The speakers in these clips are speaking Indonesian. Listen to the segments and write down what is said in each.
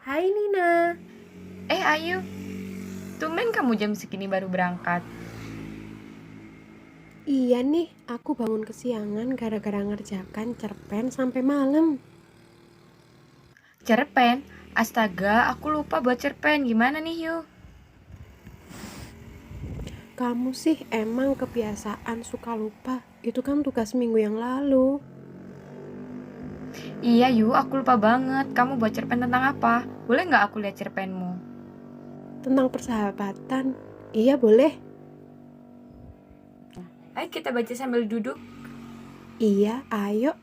Hai Nina. Ayu, tumben kamu jam segini baru berangkat. Iya nih, aku bangun kesiangan gara-gara ngerjakan cerpen sampai malam. Cerpen? Astaga, aku lupa buat cerpen. Gimana nih, Yu? Kamu sih emang kebiasaan suka lupa. Itu kan tugas minggu yang lalu. Iya, Yu, aku lupa banget. Kamu buat cerpen tentang apa? Boleh nggak aku lihat cerpenmu? Tentang persahabatan. Iya boleh. Ayo kita baca sambil duduk. Iya, ayo.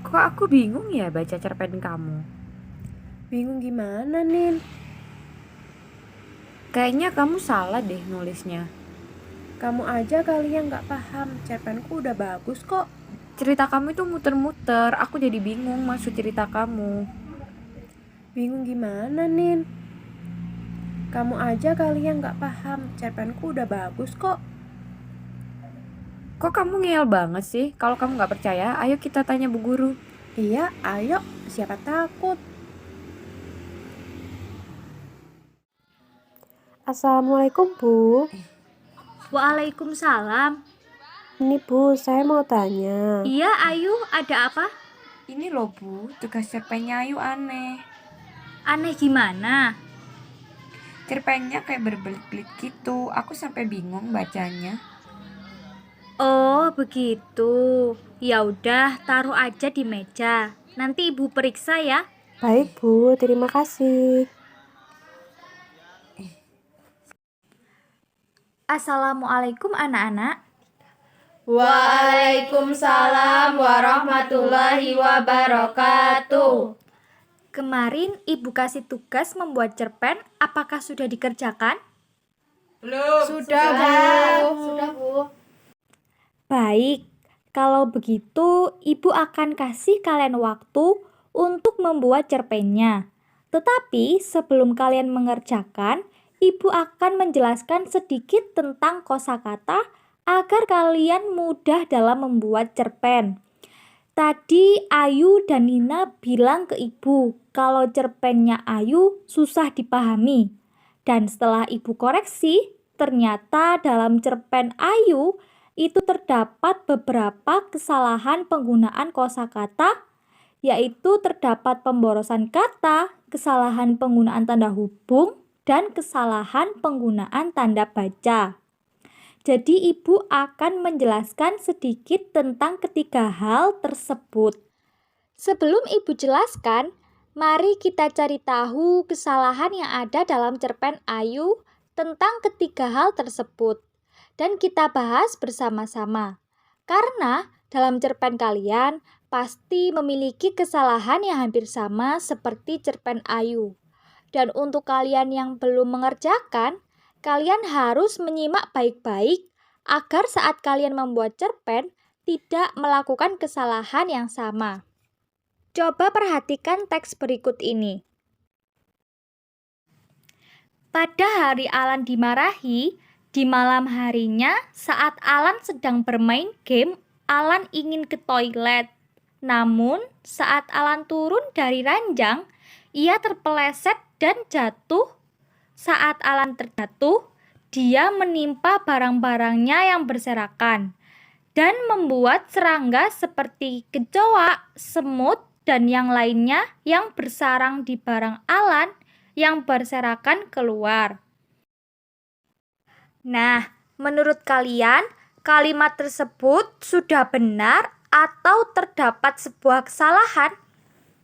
Kok aku bingung ya baca cerpen kamu? Bingung gimana, Nin? Kayaknya kamu salah deh nulisnya. Kamu aja kali yang gak paham. Cerpenku udah bagus kok. Cerita kamu itu muter-muter. Aku jadi bingung maksud cerita kamu. Bingung gimana, Nin? Kamu aja kali yang gak paham. Cerpenku udah bagus kok. Kok kamu ngeyel banget sih? Kalau kamu nggak percaya, ayo kita tanya Bu Guru. Iya, ayo. Siapa takut? Assalamualaikum, Bu. Waalaikumsalam. Ini Bu, saya mau tanya. Iya, Ayu, ada apa? Ini loh Bu, tugas cerpennya Ayu aneh. Aneh gimana? Cerpennya kayak berbelit-belit gitu. Aku sampai bingung bacanya. Oh, begitu. Ya udah, taruh aja di meja. Nanti Ibu periksa ya. Baik, Bu. Terima kasih. Assalamualaikum anak-anak. Waalaikumsalam warahmatullahi wabarakatuh. Kemarin Ibu kasih tugas membuat cerpen, apakah sudah dikerjakan? Sudah, Bu. Baik, kalau begitu Ibu akan kasih kalian waktu untuk membuat cerpennya. Tetapi sebelum kalian mengerjakan, Ibu akan menjelaskan sedikit tentang kosakata agar kalian mudah dalam membuat cerpen. Tadi Ayu dan Nina bilang ke Ibu kalau cerpennya Ayu susah dipahami. Dan setelah Ibu koreksi, ternyata dalam cerpen Ayu itu terdapat beberapa kesalahan penggunaan kosakata, yaitu terdapat pemborosan kata, kesalahan penggunaan tanda hubung, dan kesalahan penggunaan tanda baca. Jadi Ibu akan menjelaskan sedikit tentang ketiga hal tersebut. Sebelum Ibu jelaskan, mari kita cari tahu kesalahan yang ada dalam cerpen Ayu tentang ketiga hal tersebut. Dan kita bahas bersama-sama. Karena dalam cerpen kalian pasti memiliki kesalahan yang hampir sama seperti cerpen Ayu. Dan untuk kalian yang belum mengerjakan, kalian harus menyimak baik-baik agar saat kalian membuat cerpen tidak melakukan kesalahan yang sama. Coba perhatikan teks berikut ini. Pada hari Alan dimarahi, di malam harinya saat Alan sedang bermain game, Alan ingin ke toilet. Namun, saat Alan turun dari ranjang, ia terpeleset dan jatuh. Saat Alan terjatuh, dia menimpa barang-barangnya yang berserakan dan membuat serangga seperti kecoa, semut, dan yang lainnya yang bersarang di barang Alan yang berserakan keluar. Nah, menurut kalian, kalimat tersebut sudah benar atau terdapat sebuah kesalahan?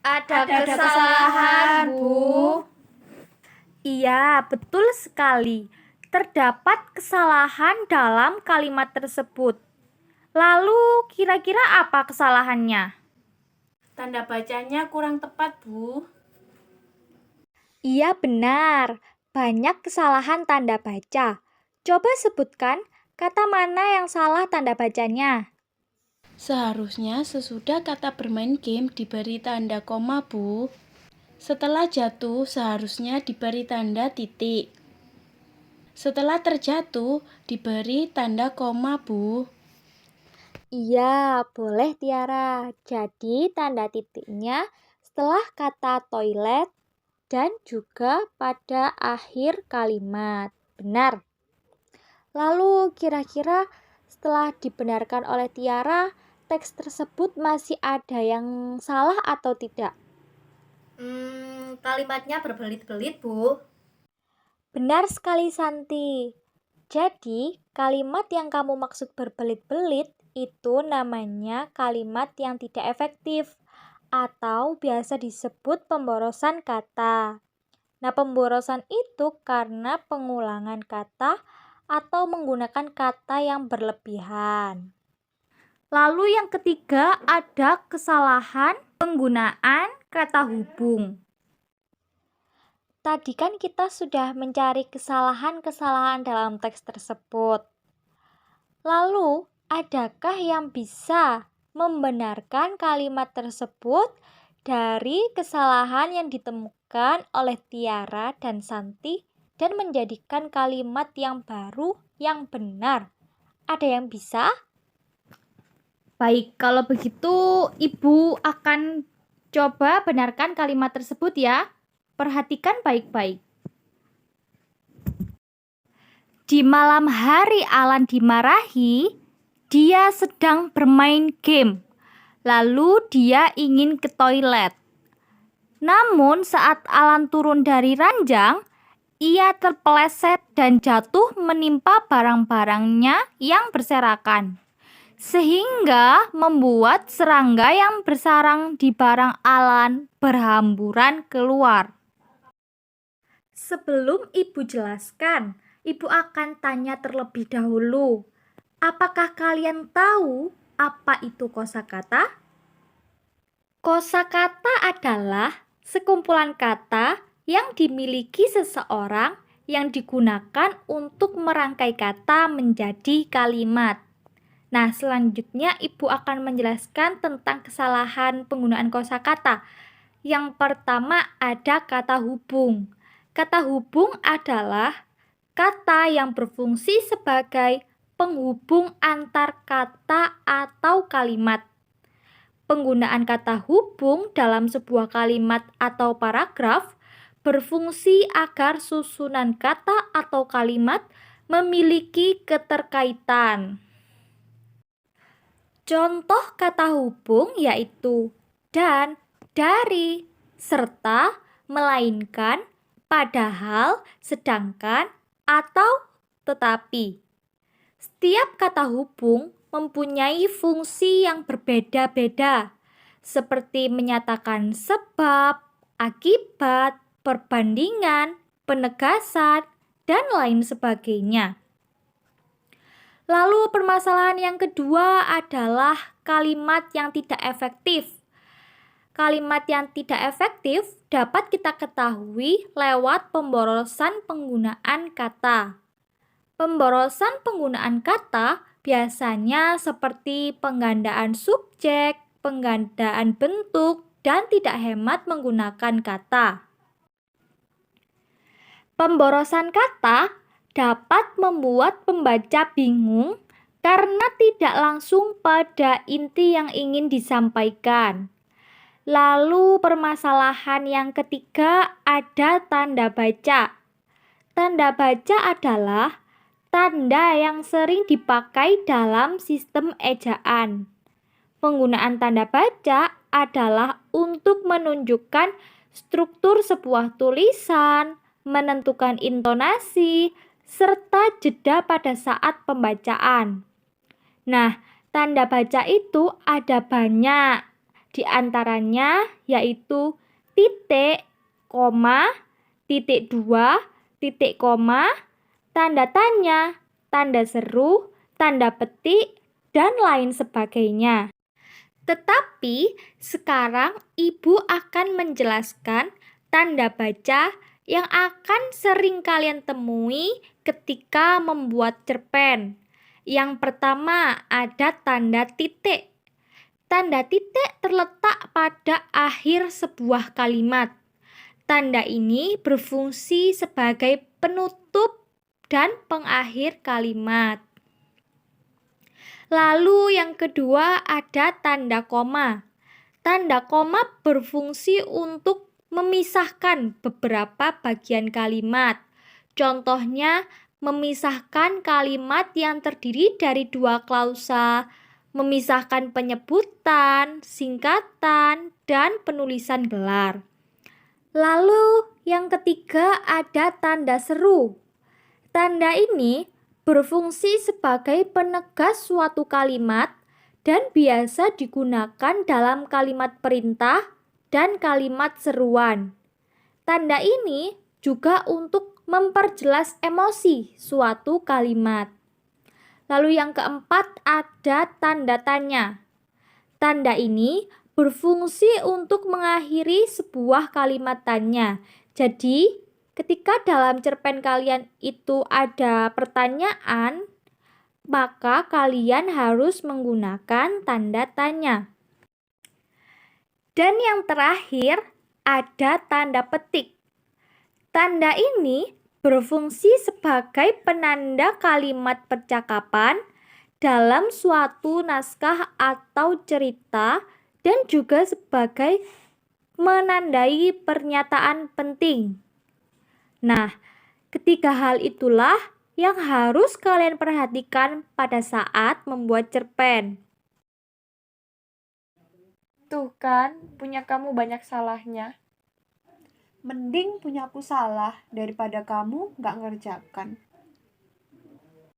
Ada kesalahan, Bu. Iya, betul sekali. Terdapat kesalahan dalam kalimat tersebut. Lalu, kira-kira apa kesalahannya? Tanda bacanya kurang tepat, Bu. Iya, benar. Banyak kesalahan tanda baca. Coba sebutkan kata mana yang salah tanda bacanya. Seharusnya sesudah kata bermain game diberi tanda koma, Bu. Setelah jatuh seharusnya diberi tanda titik. Setelah terjatuh diberi tanda koma, Bu. Iya, boleh Tiara. Jadi tanda titiknya setelah kata toilet dan juga pada akhir kalimat. Benar. Lalu kira-kira setelah dibenarkan oleh Tiara, teks tersebut masih ada yang salah atau tidak? Kalimatnya berbelit-belit, Bu. Benar sekali Santi. Jadi, kalimat yang kamu maksud berbelit-belit itu namanya kalimat yang tidak efektif atau biasa disebut pemborosan kata. Nah, pemborosan itu karena pengulangan kata atau menggunakan kata yang berlebihan. Lalu yang ketiga ada kesalahan penggunaan kata hubung. Tadi kan kita sudah mencari kesalahan-kesalahan dalam teks tersebut. Lalu, adakah yang bisa membenarkan kalimat tersebut dari kesalahan yang ditemukan oleh Tiara dan Santi dan menjadikan kalimat yang baru yang benar? Ada yang bisa? Baik, kalau begitu Ibu akan coba benarkan kalimat tersebut ya. Perhatikan baik-baik. Di malam hari Alan dimarahi, dia sedang bermain game. Lalu dia ingin ke toilet. Namun saat Alan turun dari ranjang, ia terpeleset dan jatuh menimpa barang-barangnya yang berserakan. Sehingga membuat serangga yang bersarang di barang Alan berhamburan keluar. Sebelum Ibu jelaskan, Ibu akan tanya terlebih dahulu. Apakah kalian tahu apa itu kosakata? Kosakata adalah sekumpulan kata yang dimiliki seseorang yang digunakan untuk merangkai kata menjadi kalimat. Nah, selanjutnya Ibu akan menjelaskan tentang kesalahan penggunaan kosakata. Yang pertama ada kata hubung. Kata hubung adalah kata yang berfungsi sebagai penghubung antar kata atau kalimat. Penggunaan kata hubung dalam sebuah kalimat atau paragraf berfungsi agar susunan kata atau kalimat memiliki keterkaitan. Contoh kata hubung yaitu dan, dari, serta, melainkan, padahal, sedangkan, atau tetapi. Setiap kata hubung mempunyai fungsi yang berbeda-beda, seperti menyatakan sebab, akibat, perbandingan, penegasan, dan lain sebagainya. Lalu permasalahan yang kedua adalah kalimat yang tidak efektif. Kalimat yang tidak efektif dapat kita ketahui lewat pemborosan penggunaan kata. Pemborosan penggunaan kata biasanya seperti penggandaan subjek, penggandaan bentuk, dan tidak hemat menggunakan kata. Pemborosan kata dapat membuat pembaca bingung karena tidak langsung pada inti yang ingin disampaikan. Lalu permasalahan yang ketiga ada tanda baca. Tanda baca adalah tanda yang sering dipakai dalam sistem ejaan. Penggunaan tanda baca adalah untuk menunjukkan struktur sebuah tulisan, menentukan intonasi, serta jeda pada saat pembacaan. Nah, tanda baca itu ada banyak. Di antaranya yaitu titik, koma, titik dua, titik koma, tanda tanya, tanda seru, tanda petik, dan lain sebagainya. Tetapi sekarang Ibu akan menjelaskan tanda baca yang akan sering kalian temui ketika membuat cerpen. Yang pertama ada tanda titik. Tanda titik terletak pada akhir sebuah kalimat. Tanda ini berfungsi sebagai penutup dan pengakhir kalimat. Lalu yang kedua ada tanda koma. Tanda koma berfungsi untuk memisahkan beberapa bagian kalimat. Contohnya, memisahkan kalimat yang terdiri dari dua klausa, memisahkan penyebutan, singkatan, dan penulisan gelar. Lalu yang ketiga ada tanda seru. Tanda ini berfungsi sebagai penegas suatu kalimat dan biasa digunakan dalam kalimat perintah dan kalimat seruan. Tanda ini juga untuk memperjelas emosi suatu kalimat. Lalu yang keempat ada tanda tanya. Tanda ini berfungsi untuk mengakhiri sebuah kalimat tanya. Jadi, ketika dalam cerpen kalian itu ada pertanyaan, maka kalian harus menggunakan tanda tanya. Dan yang terakhir, ada tanda petik. Tanda ini berfungsi sebagai penanda kalimat percakapan dalam suatu naskah atau cerita dan juga sebagai menandai pernyataan penting. Nah, ketiga hal itulah yang harus kalian perhatikan pada saat membuat cerpen. Tuh kan, punya kamu banyak salahnya. Mending punya aku salah daripada kamu nggak ngerjakan.